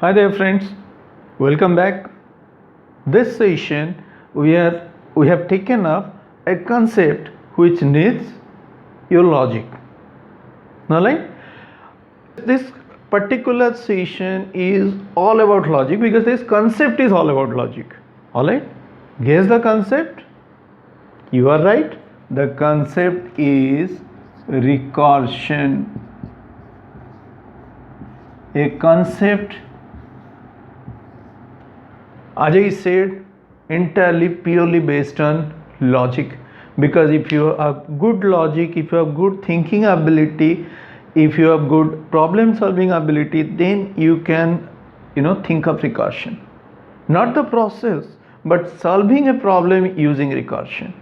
Hi there friends, welcome back. This session we have taken up a concept which needs your logic. Now like this particular session is all about logic because this concept is all about logic. Alright? Guess the concept? You are right. The concept is recursion. A concept, as I said, entirely purely based on logic, because if you have good logic, if you have good thinking ability, if you have good problem solving ability, then you can think of recursion, not the process but solving a problem using recursion.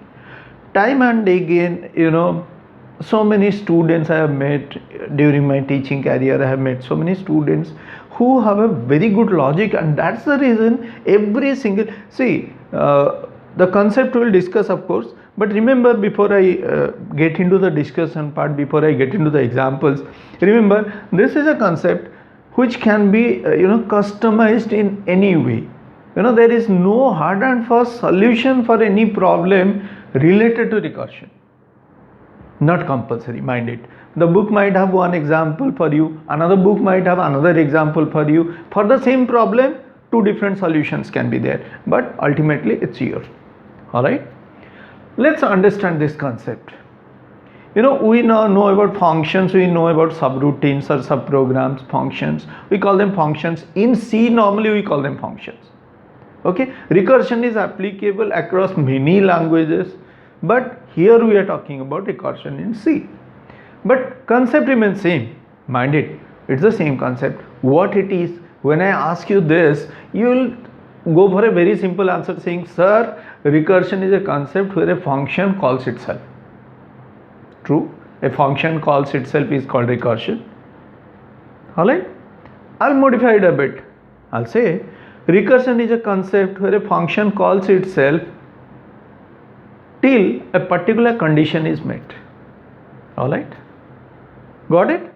Time and again, so many students I have met during my teaching career. I have met so many students who have a very good logic, and that's the reason every single the concept we'll discuss, of course, but remember, before I get into the discussion part, before I get into the examples, remember this is a concept which can be customized in any way. There is no hard and fast solution for any problem related to recursion. Not compulsory, mind it. The book might have one example for you, another book might have another example for you. For the same problem, two different solutions can be there, but ultimately it's yours. Alright? Let's understand this concept. We now know about functions, we know about subroutines or subprograms, functions. We call them functions. In C, normally we call them functions. Okay? Recursion is applicable across many languages, but here we are talking about recursion in C. But concept remains same. Mind it, it's the same concept. What it is, when I ask you this, you will go for a very simple answer saying, sir, recursion is a concept where a function calls itself. True, a function calls itself is called recursion. Alright, I'll modify it a bit. I'll say recursion is a concept where a function calls itself till a particular condition is met. Alright, got it?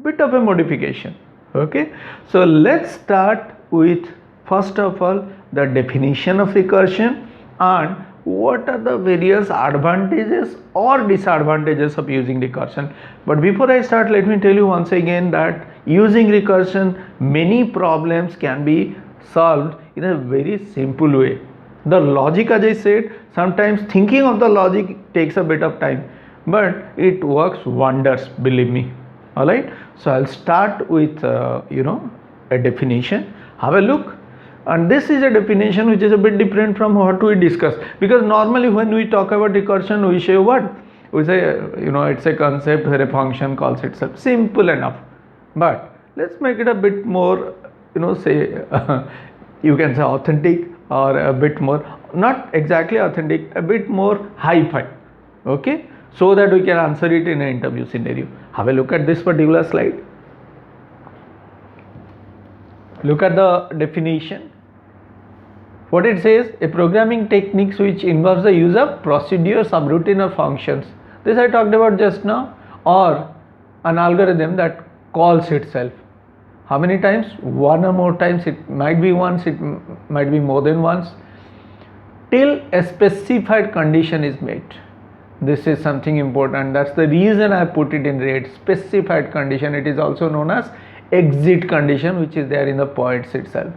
Bit of a modification. Okay, so let's start with, first of all, the definition of recursion and what are the various advantages or disadvantages of using recursion. But before I start, let me tell you once again that using recursion, many problems can be solved in a very simple way. The logic, as I said, sometimes thinking of the logic takes a bit of time, but it works wonders, believe me. Alright, so I'll start with a definition. Have a look. And this is a definition which is a bit different from what we discussed, because normally when we talk about recursion, we say what? We say, it's a concept where a function calls itself. Simple enough. But let's make it a bit more, you can say authentic, or a bit more, not exactly authentic, a bit more hi-fi. Okay? So that we can answer it in an interview scenario. Have a look at this particular slide. Look at the definition. What it says, a programming techniques which involves the use of procedure, subroutine or functions. This I talked about just now. Or an algorithm that calls itself. How many times? One or more times. It might be once, it might be more than once. Till a specified condition is met. This is something important. That's the reason I put it in red. Specified condition. It is also known as exit condition, which is there in the points itself.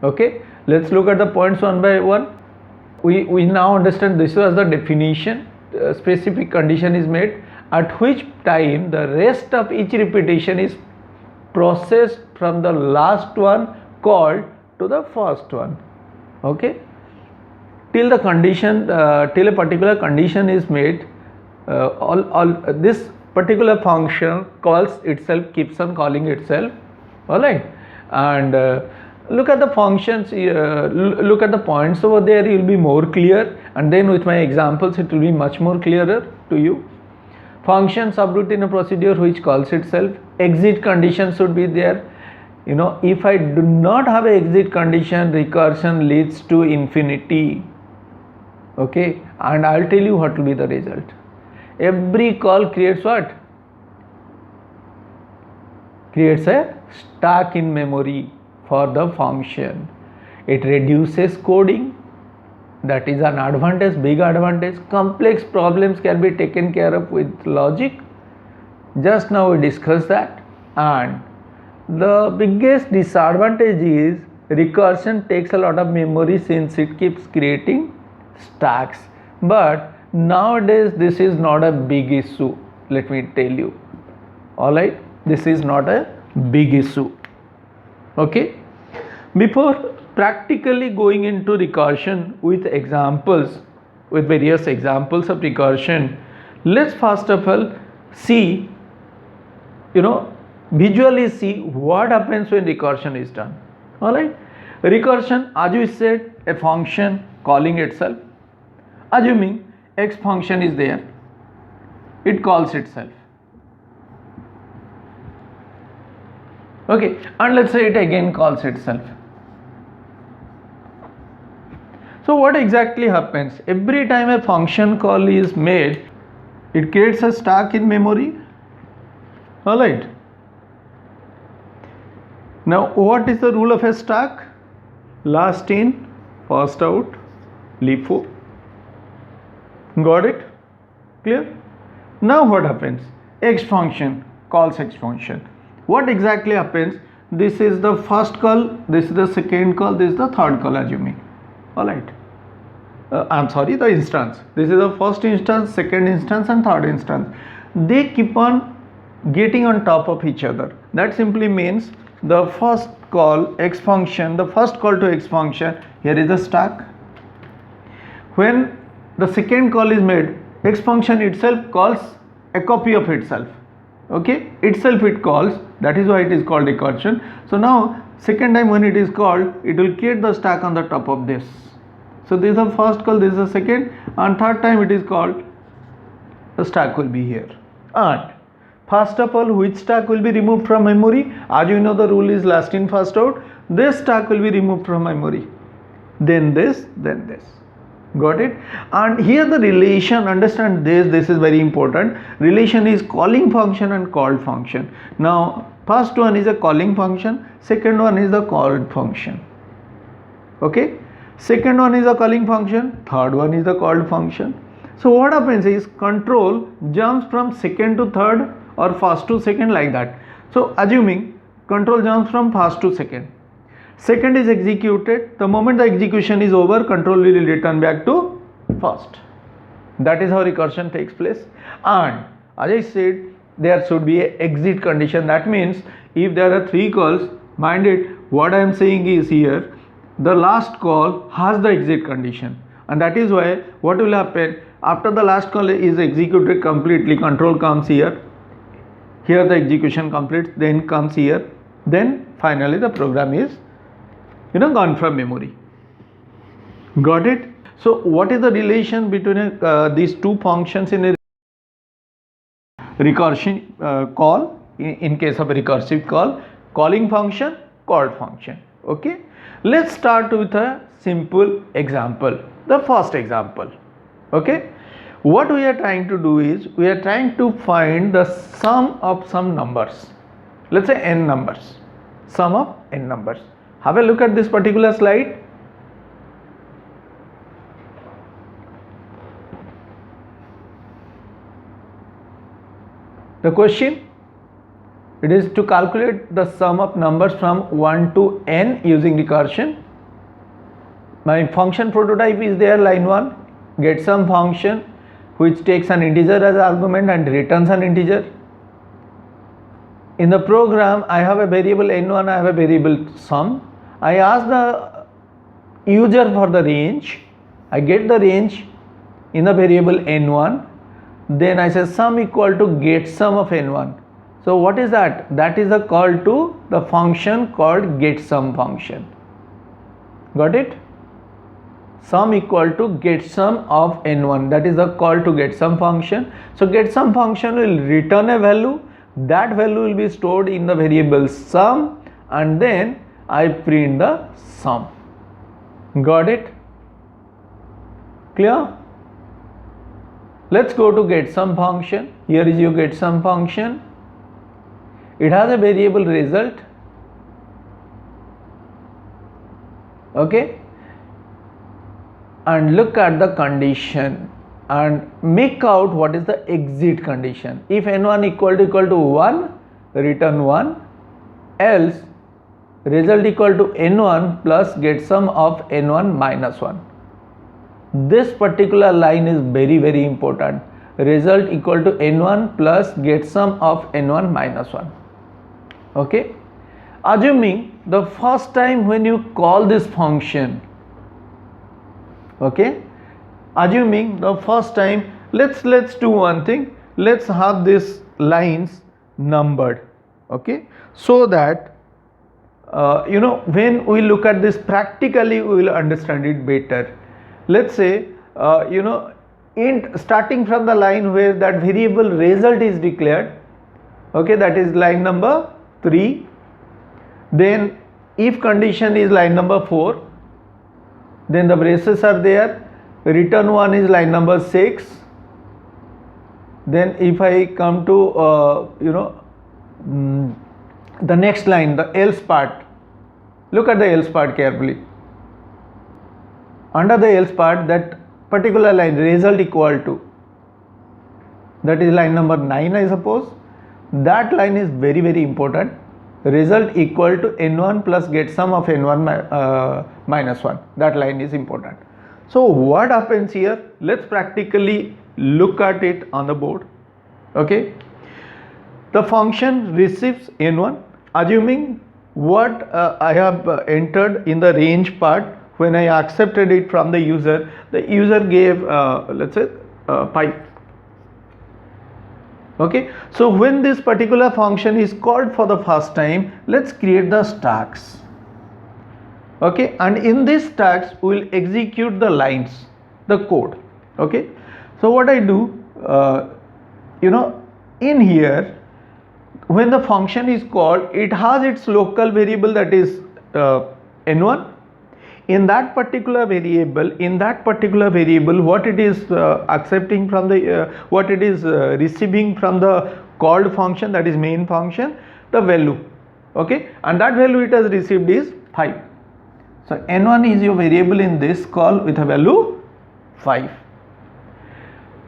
Okay, let's look at the points one by one. We now understand this was the definition. Specific condition is met, at which time the rest of each repetition is processed from the last one called to the first one. Okay, till the condition, till a particular condition is made, this particular function calls itself, keeps on calling itself. Alright, and look at the functions, look at the points over there, you will be more clear, and then with my examples it will be much more clearer to you. Function, subroutine, a procedure which calls itself. Exit condition should be there. If I do not have an exit condition, recursion leads to infinity. Okay, and I'll tell you what will be the result. Every call creates what? creates a stack in memory for the function. It reduces coding. That is an advantage, big advantage. Complex problems can be taken care of with logic. Just now we discussed that. And the biggest disadvantage is recursion takes a lot of memory since it keeps creating stacks. But nowadays this is not a big issue, let me tell you. Alright, this is not a big issue. Okay, before practically going into recursion with examples, with various examples of recursion, let's first of all see, visually see what happens when recursion is done. Alright, recursion, as we said, a function calling itself. Assuming x function is there, it calls itself. Okay, and let's say it again calls itself. So what exactly happens? Every time a function call is made, it creates a stack in memory. Alright. Now what is the rule of a stack? Last in, first out, LIFO. Got it? Clear? Now what happens? X function calls X function. What exactly happens? This is the first call, this is the second call, this is the third call, assuming. Alright. I'm sorry, the instance. This is the first instance, second instance and third instance. They keep on getting on top of each other. That simply means the first call X function, the first call to X function, here is the stack. When the second call is made, X function itself calls a copy of itself. Okay, itself it calls, that is why it is called recursion. So now second time when it is called, it will create the stack on the top of this. So this is the first call, this is the second, and third time it is called, the stack will be here. And first of all, which stack will be removed from memory? As you know, the rule is last in first out. This stack will be removed from memory, then this, then this. Got it? And here the relation, understand this is very important. Relation is calling function and called function. Now first one is a calling function, second one is the called function. Okay, second one is a calling function, third one is the called function. So what happens is control jumps from second to third or first to second, like that. So assuming control jumps from first to second, second is executed, the moment the execution is over, control will return back to first. That is how recursion takes place. And as I said, there should be an exit condition. That means if there are three calls, mind it, what I am saying is here, the last call has the exit condition, and that is why what will happen after the last call is executed completely, control comes here, here the execution completes, then comes here, then finally the program is gone from memory. Got it? So what is the relation between these two functions in a recursion call? In case of a recursive call, calling function, called function. Okay, let's start with a simple example, the first example. Okay, what we are trying to do is we are trying to find the sum of some numbers, let's say n numbers, sum of n numbers. Have a look at this particular slide. The question, it is to calculate the sum of numbers from 1 to n using recursion. My function prototype is there, line 1, get some function which takes an integer as argument and returns an integer. In the program, I have a variable n1, I have a variable sum. I ask the user for the range, I get the range in the variable n1, then I say sum equal to get sum of n1. So what is that? That is the call to the function called get sum function. Got it? Sum equal to get sum of n1, that is the call to get sum function. So get sum function will return a value, that value will be stored in the variable sum, and then I print the sum. Got it? Clear? Let's go to get sum function. Here is your get sum function. it has a variable result, okay, and look at the condition and make out what is the exit condition. If n1 equal to 1, return 1, else result equal to n1 plus get sum of n1 minus 1. This particular line is very important. Result equal to n1 plus get sum of n1 minus 1. Okay, assuming the first time when you call this function, okay, assuming the first time, let's do one thing, let's have these lines numbered, okay, so that when we look at this practically we will understand it better. Let's say int starting from the line where that variable result is declared, okay, that is line number 3, then if condition is line number 4, then the braces are there, return 1 is line number 6, then if I come to the next line, the else part, look at the else part carefully. Under the else part, that particular line result equal to, that is line number 9 I suppose, that line is very important. Result equal to n1 plus get sum of n1 minus 1, that line is important. So what happens here, let's practically look at it on the board. Okay, the function receives n1, assuming what I have entered in the range part. When I accepted it from the user gave let's say 5. Okay, so when this particular function is called for the first time, let's create the stacks. Okay, and in these stacks we will execute the lines, the code. Okay, so what I do, in here, when the function is called, it has its local variable, that is n1. In that particular variable, what it is accepting from the what it is receiving from the called function, that is main function, the value. Okay, and that value it has received is 5. So n1 is your variable in this call with a value 5.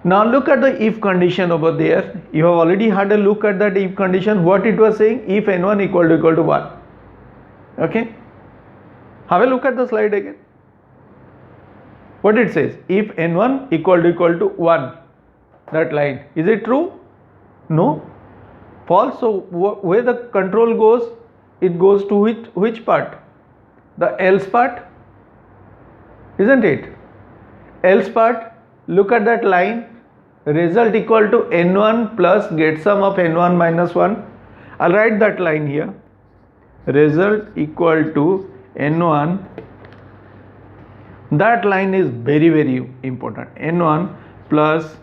Now look at the if condition over there. You have already had a look at that if condition. What it was saying, if n1 equal to 1. Okay, have a look at the slide again. What it says, if n1 equal to 1, that line, is it true? No, false. So where the control goes, it goes to which part? The else part, isn't it? Else part, look at that line, result equal to n1 plus get sum of n1 minus 1. I'll write that line here, result equal to n1, that line is very important, n1 plus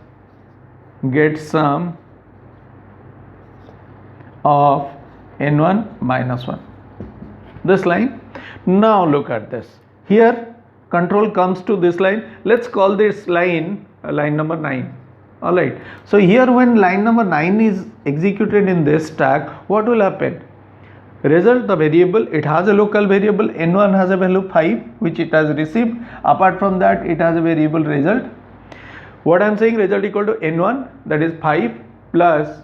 get sum of n1 minus 1, this line. Now look at this, here control comes to this line. Let's call this line line number 9. Alright, so here when line number 9 is executed in this stack, what will happen? Result, the variable, it has a local variable, n1 has a value 5 which it has received. Apart from that, it has a variable result. What I am saying, result equal to n1, that is 5 plus,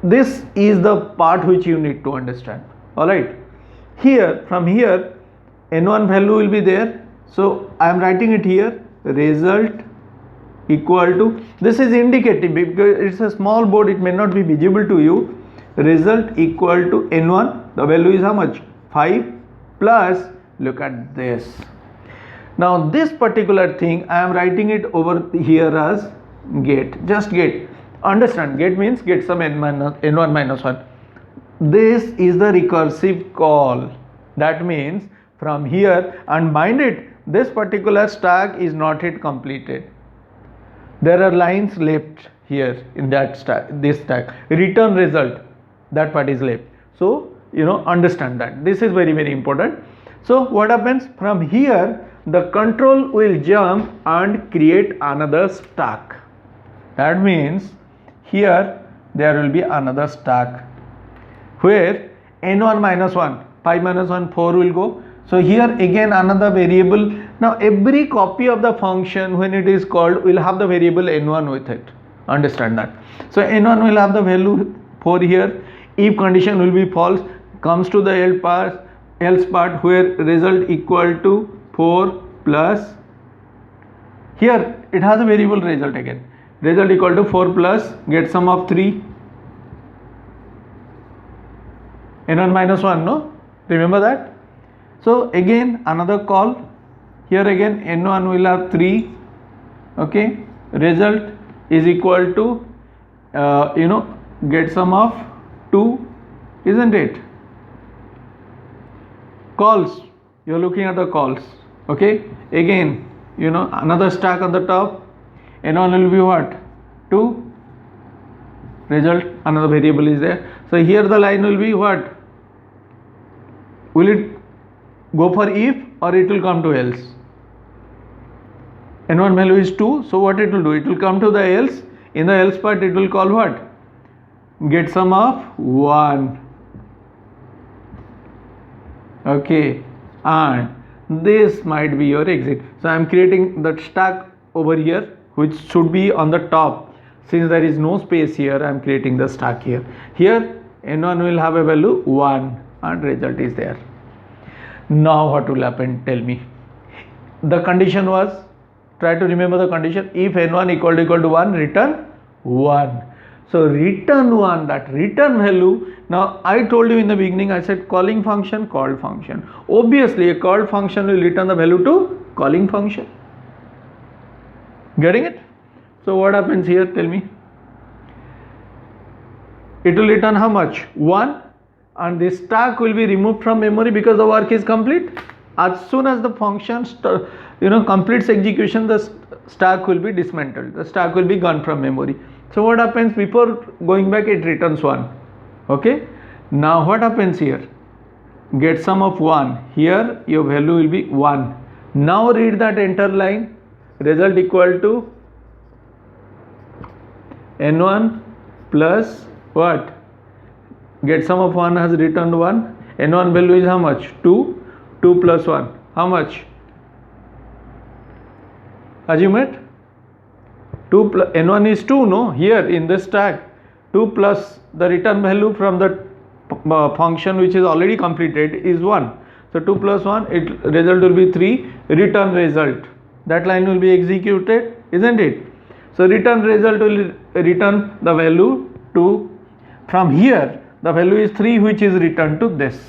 this is the part which you need to understand. Alright, here from here n1 value will be there, so I am writing it here, result equal to, this is indicative because it's a small board, it may not be visible to you. Result equal to n1, the value is how much? 5 plus, look at this. Now this particular thing I am writing it over here as get, just get. Understand, get means get some n1 minus 1. This is the recursive call. That means from here, and mind it, this particular stack is not yet completed. There are lines left here in that stack, this stack. Return result, that part is left. So understand that. This is very important. So what happens from here, the control will jump and create another stack. That means here there will be another stack where n1 minus 1, 5 minus 1, 4 will go. So here again another variable. Now every copy of the function when it is called will have the variable n1 with it. Understand that. So n1 will have the value 4 here. If condition will be false, comes to the else part where result equal to 4 plus, here it has a variable result again. Result equal to 4 plus get sum of 3. n1 minus 1, no? Remember that? So again another call. Here again n1 will have 3. Okay. Result is equal to get sum of 2, isn't it? Calls, you are looking at the calls. Okay. Again another stack on the top. n1 will be what? 2. Result, another variable is there. So here the line will be what? Will it go for if or it will come to else? n1 value is 2, so what it will do? It will come to the else. In the else part it will call what? Get sum of 1. Okay, and this might be your exit. So I am creating that stack over here which should be on the top. Since there is no space here, I am creating the stack here. Here n1 will have a value 1 and result is there. Now what will happen? Tell me. The condition was, try to remember the condition, if n1 equal to 1, return 1. So return 1, that return value. Now I told you in the beginning, I said calling function, called function. Obviously a called function will return the value to calling function. Getting it? So what happens here? Tell me. It will return how much? 1, and this stack will be removed from memory because the work is complete. As soon as the function completes execution, the stack will be dismantled. The stack will be gone from memory. So what happens? Before going back, it returns 1. Okay. Now what happens here? Get sum of 1. Here your value will be 1. Now read that enter line. Result equal to n1 plus what? Get sum of 1 has returned 1. n1 value is how much? 2. 2 plus 1. How much? Assume it. 2 plus n1 is 2, no? Here in this stack, 2 plus the return value from the function which is already completed is 1. So 2 plus 1, result will be 3. Return result. That line will be executed, isn't it? So return result will return the value 2. From here, the value is 3, which is returned to this,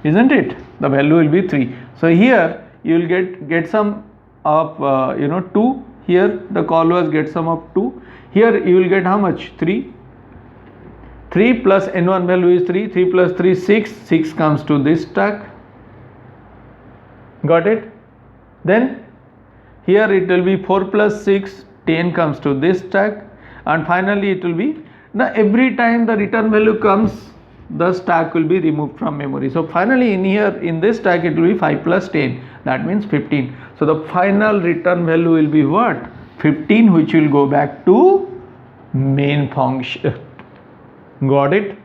isn't it? The value will be 3. So here you will get sum of 2. Here the call was get sum of 2. Here you will get how much? 3. 3 plus n1 value is 3. 3 plus 3 6. 6 comes to this stack. Got it? Then here it will be 4 plus 6. 10 comes to this stack, and finally it will be, now every time the return value comes, the stack will be removed from memory. So finally in here in this stack it will be 5 plus 10, that means 15. So the final return value will be what? 15, which will go back to main function. Got it?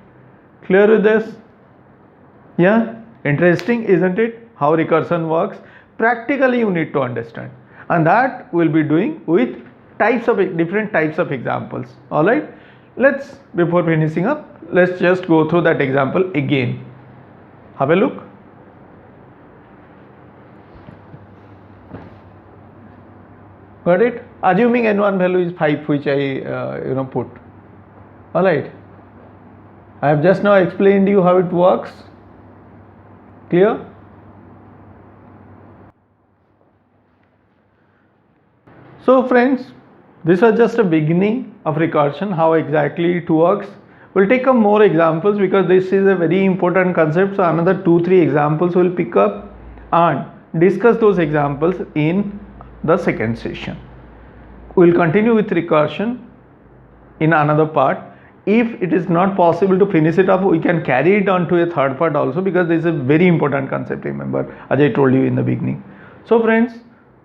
Clear with this? Yeah, interesting, isn't it? How recursion works. Practically you need to understand, and that we'll be doing with different types of examples. All right, let's, before finishing up, let's just go through that example again. Have a look. Got it? Assuming n1 value is 5, which I put. All right, I have just now explained you how it works. Clear? So friends, this was just a beginning of recursion, how exactly it works. We'll take up more examples because this is a very important concept. So another 2-3 examples we'll pick up and discuss those examples in the second session. We'll continue with recursion in another part. If it is not possible to finish it up, we can carry it on to a third part also, because this is a very important concept, remember, as I told you in the beginning. So friends,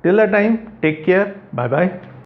till that time, take care. Bye bye.